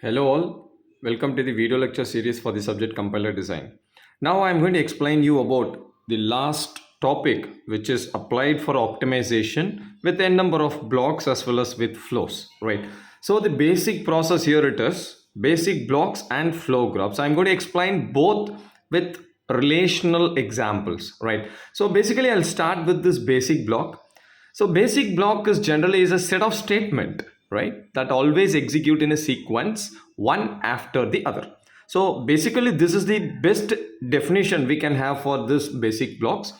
Hello all, welcome to the video lecture series for the subject compiler design. Now I am going to explain you about the last topic which is applied for optimization with a number of blocks as well as with flows, right? So the basic process here it is, basic blocks and flow graphs. I am going to explain both with relational examples, right? So basically I'll start with this basic block. So basic block is generally is a set of statement, right, that always execute in a sequence one after the other. So basically this is the best definition we can have for this basic blocks,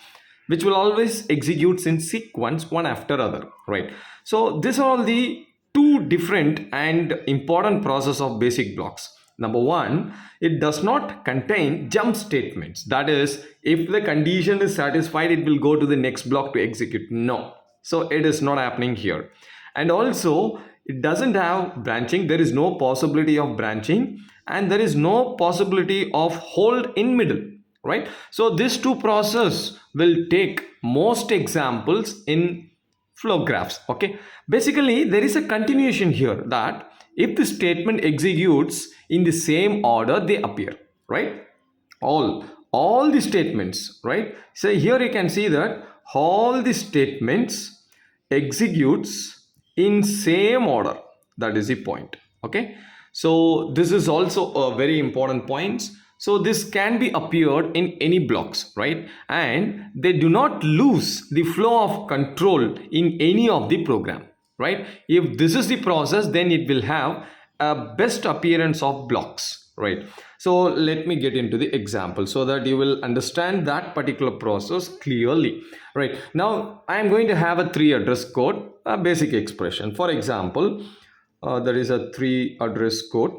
which will always executes in sequence one after other, right? So these are all the two different and important process of basic blocks. Number one, it does not contain jump statements. That is, if the condition is satisfied, it will go to the next block to execute. No, so it is not happening here. And also it doesn't have branching. There is no possibility of branching and there is no possibility of hold in middle, right? So these two process will take most examples in flow graphs. Okay, basically there is a continuation here that if the statement executes in the same order they appear, right? All the statements, right? So here you can see that all the statements executes in same order. That is the point. Okay, so this is also a very important point. So this can be appeared in any blocks, right? And they do not lose the flow of control in any of the program, right? If this is the process, then it will have a best appearance of blocks, right? So let me get into the example so that you will understand that particular process clearly, right? Now I am going to have a three address code, a basic expression. For example, there is a three address code,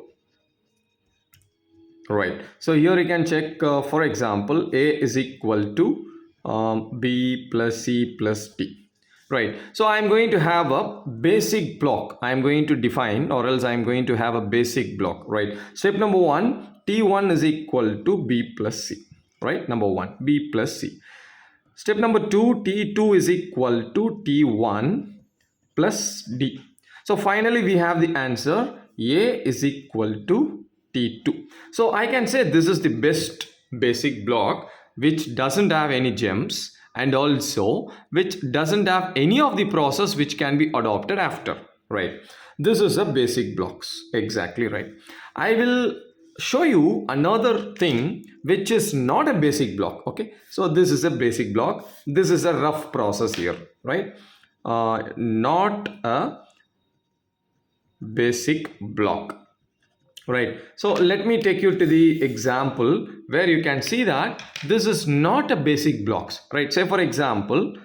right? So here you can check, for example, a is equal to b plus c plus d, right? So I'm going to have a basic block. I'm going to define, or else I'm going to have a basic block, right? Step number one, t1 is equal to b plus c, right? Number one, b plus c. Step number two, t2 is equal to t1 plus d. So finally we have the answer, a is equal to t2. So I can say this is the best basic block which doesn't have any gems and also which doesn't have any of the process which can be adopted after, right? This is a basic blocks, exactly right. I will show you another thing which is not a basic block. Okay, so this is a basic block. This is a rough process here, right? Not a basic block, right? So let me take you to the example where you can see that this is not a basic blocks, right? Say for example,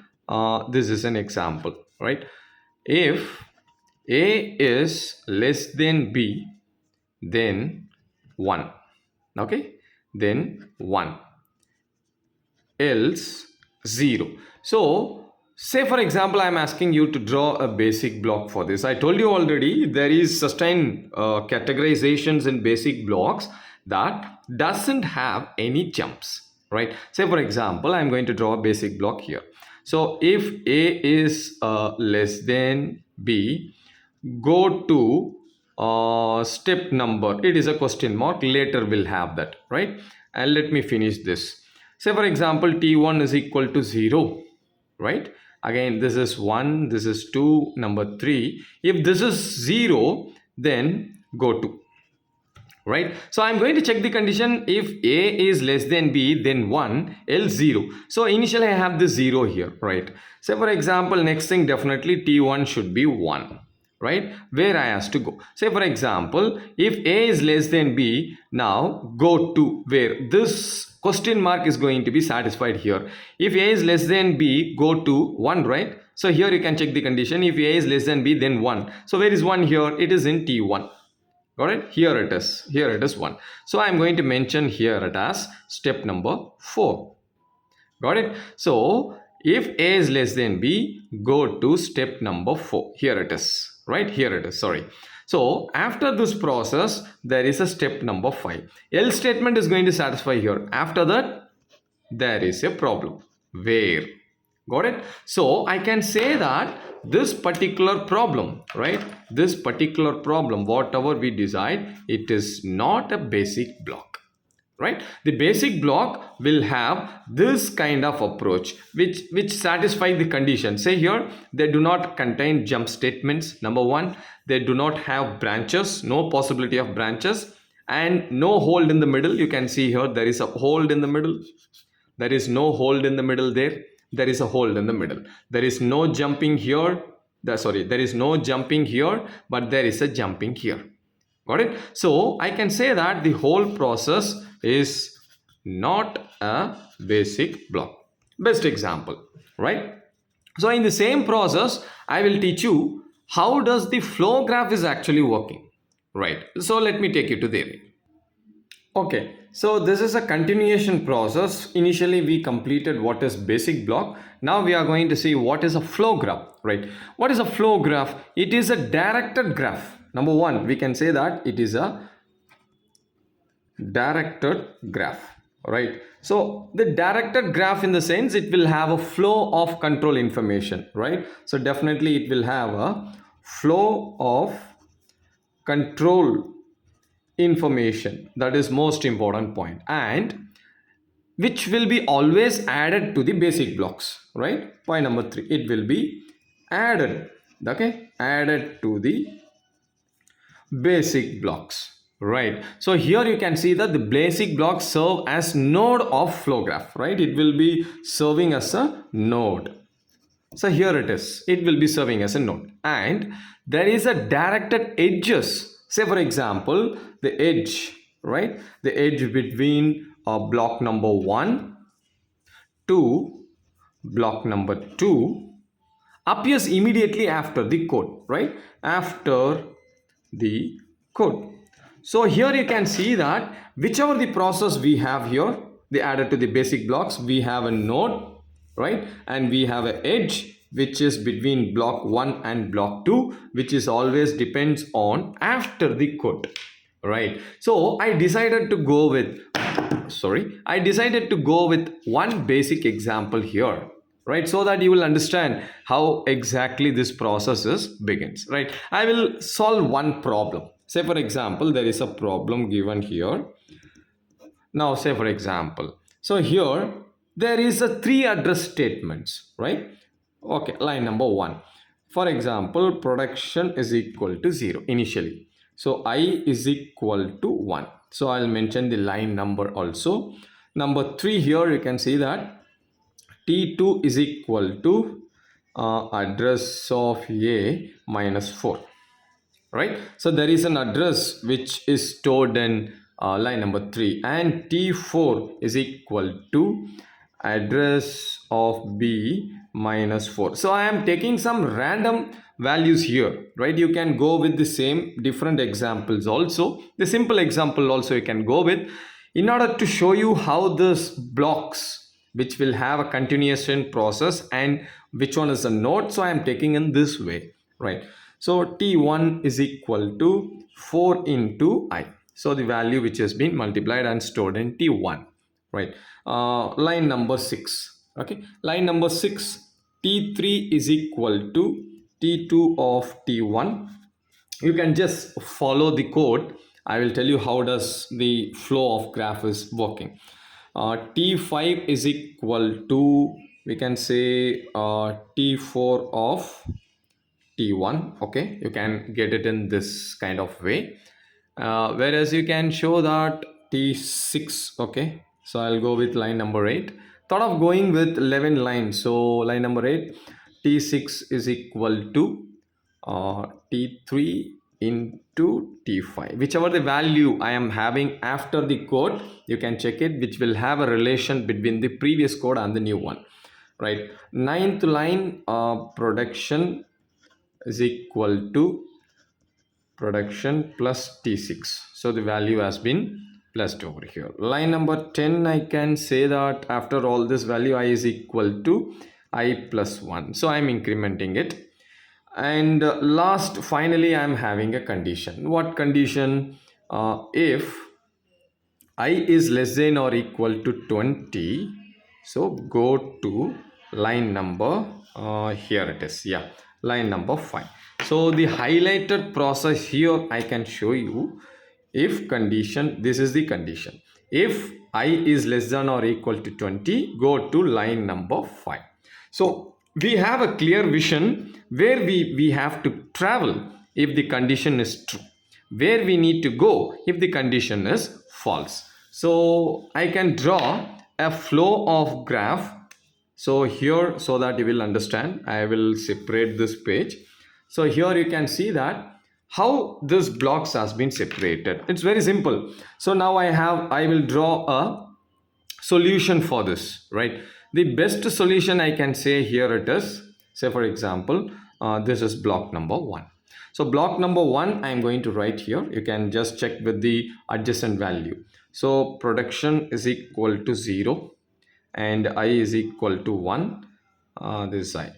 this is an example, right? If a is less than b, then 1, okay, then 1, else 0. So say for example, I'm asking you to draw a basic block for this. I told you already there is sustained categorizations in basic blocks that doesn't have any jumps, right? Say for example, I'm going to draw a basic block here. So if a is less than b, go to step number, it is a question mark, later we'll have that, right? And let me finish this. Say for example, t1 is equal to 0, right? Again, this is 1, this is 2, number 3. If this is 0, then go to, right? So I'm going to check the condition. If a is less than b, then 1, else 0. So initially I have this 0 here, right? Say for example, next thing, definitely t1 should be 1, right? Where I has to go. Say for example, if a is less than b, now go to where this question mark is going to be satisfied here. If a is less than b, go to 1, right? So here you can check the condition. If a is less than b, then 1. So where is 1 here? It is in t1. Got it? Here it is. Here it is 1. So I'm going to mention here it as step number 4. Got it? So if a is less than b, go to step number 4. Here it is. Right? Here it is. Sorry. So after this process, there is a step number 5. Else statement is going to satisfy here. After that, there is a problem. Where? Got it? So I can say that this particular problem, right? This particular problem, whatever we decide, it is not a basic block, right? The basic block will have this kind of approach which satisfy the condition. Say here, they do not contain jump statements. Number one, they do not have branches, no possibility of branches, and no hold in the middle. You can see here there is a hold in the middle. There is no hold in the middle. There is a hold in the middle. There is no jumping here. There is no jumping here, but there is a jumping here. Got it? So I can say that the whole process is not a basic block. Best example, right? So in the same process, I will teach you how does the flow graph is actually working, right? So let me take you to there. Okay, so this is a continuation process. Initially, we completed what is basic block. Now we are going to see what is a flow graph, right? What is a flow graph? It is a directed graph. Number one, we can say that it is a directed graph, right? So the directed graph, in the sense, it will have a flow of control information, right? So definitely it will have a flow of control information. That is most important point, and which will be always added to the basic blocks, right? Point number 3, it will be added, okay, added to the basic blocks, right? So here you can see that the basic blocks serve as node of flow graph, right? It will be serving as a node. So here it is, it will be serving as a node, and there is a directed edges. Say for example, the edge, right? The edge between block number 1 to block number 2 appears immediately after the code, right? After the code. So here you can see that whichever the process we have here, they added to the basic blocks, we have a node, right? And we have an edge which is between block 1 and block 2, which is always depends on after the code, right? So I decided to go with one basic example here, right? So that you will understand how exactly this process is begins, right? I will solve one problem. Say for example, there is a problem given here. Now say for example, so here there is a 3 address statements, right? Okay, line number 1. For example, production is equal to 0 initially. So I is equal to 1. So I'll mention the line number also. Number 3, here you can see that T2 is equal to address of A minus 4, right? So there is an address which is stored in line number 3, and T4 is equal to address of B minus 4. So I am taking some random values here, right? You can go with the same different examples also. The simple example also you can go with, in order to show you how this blocks which will have a continuation process and which one is a node. So I am taking in this way, right? So T1 is equal to 4 into I. So the value which has been multiplied and stored in T1, right? Line number 6, okay? Line number 6, T3 is equal to T2 of T1. You can just follow the code. I will tell you how does the flow of graph is working. T5 is equal to, we can say T4 of T1, okay? You can get it in this kind of way. Whereas you can show that T6, okay? So I'll go with line number 8. Thought of going with 11 lines. So line number 8, T6 is equal to T3 into T5. Whichever the value I am having after the code, you can check it, which will have a relation between the previous code and the new one, right? 9th line, production is equal to production plus T6. So the value has been plus over here. Line number 10, I can say that after all this value, I is equal to I plus 1. So I'm incrementing it. And last, finally, I'm having a condition. What condition? If I is less than or equal to 20, so go to line number, here it is, yeah, line number 5. So the highlighted process here I can show you. If condition, this is the condition, if I is less than or equal to 20, go to line number 5. So we have a clear vision where we have to travel if the condition is true, where we need to go if the condition is false. So I can draw a flow of graph. So here, so that you will understand, I will separate this page. So here you can see that how this blocks has been separated. It's very simple. So now I will draw a solution for this, right? The best solution I can say here it is, say for example, this is block number 1. So block number 1 I am going to write here. You can just check with the adjacent value. So production is equal to 0 and I is equal to 1. This is I,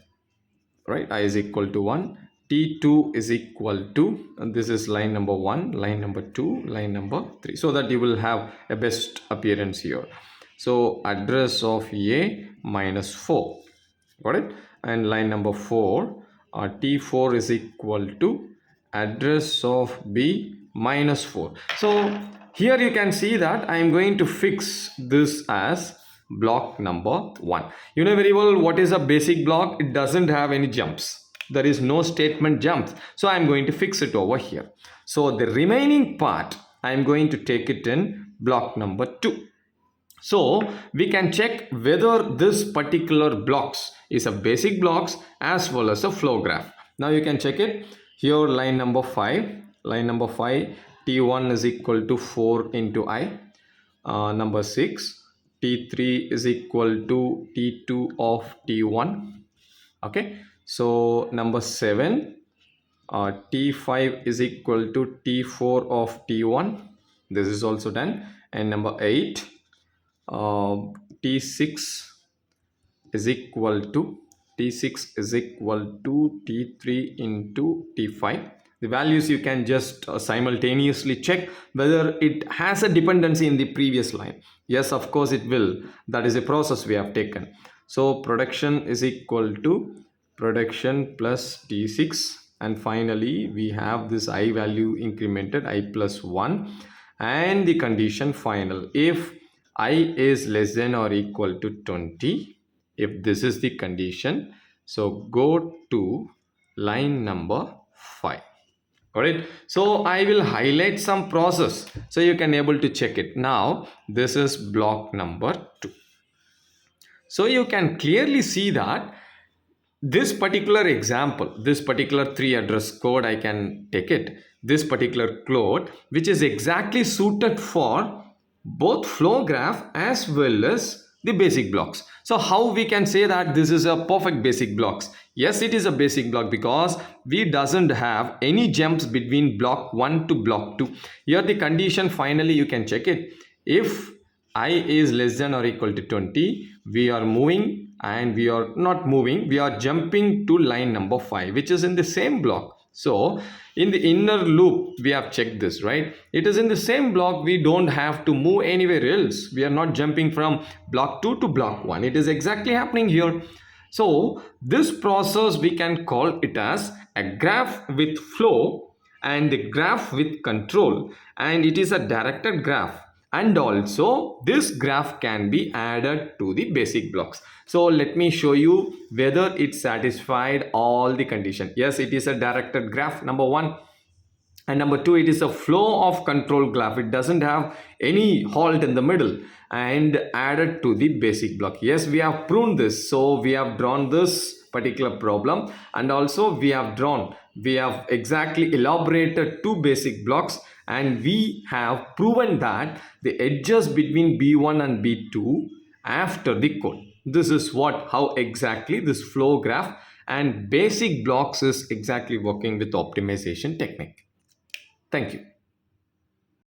right? I is equal to 1. T2 is equal to, and this is line number 1, line number 2, line number 3, so that you will have a best appearance here. So address of A minus 4, got it? And line number 4, T4 is equal to address of B minus 4. So here you can see that I am going to fix this as block number 1. You know very well what is a basic block. It doesn't have any jumps. There is no statement jumps. So I am going to fix it over here. So the remaining part I am going to take it in block number 2. So we can check whether this particular blocks is a basic blocks as well as a flow graph. Now you can check it. Here line number 5. Line number 5, T1 is equal to 4 into I. Number 6, T3 is equal to T2 of T1. Okay. So number 7, T5 is equal to T4 of T1. This is also done. And number 8, T6 is equal to T3 into T5. The values you can just simultaneously check whether it has a dependency in the previous line. Yes, of course it will. That is a process we have taken. So production is equal to production plus T6, and finally we have this I value incremented, I plus 1, and the condition final, if I is less than or equal to 20, if this is the condition, so go to line number 5. Got it? So I will highlight some process so you can able to check it. Now this is block number 2. So you can clearly see that this particular example, this particular 3 address code, I can take it, this particular code, which is exactly suited for both flow graph as well as the basic blocks. So how we can say that this is a perfect basic blocks? Yes, it is a basic block because we doesn't have any jumps between block 1 to block 2. Here the condition finally you can check it. If I is less than or equal to 20, we are moving and we are not moving, we are jumping to line number 5, which is in the same block. So in the inner loop we have checked this, right? It is in the same block, we don't have to move anywhere else. We are not jumping from block 2 to block 1. It is exactly happening here. So this process we can call it as a graph with flow and the graph with control, and it is a directed graph. And also this graph can be added to the basic blocks. So let me show you whether it satisfied all the condition. Yes, it is a directed graph, number 1. And number 2, it is a flow of control graph. It doesn't have any halt in the middle, and added to the basic block. Yes, we have proven this. So we have drawn this particular problem, and also we have exactly elaborated 2 basic blocks, and we have proven that the edges between B1 and B2 after the code. This is how exactly this flow graph and basic blocks is exactly working with optimization technique. Thank you.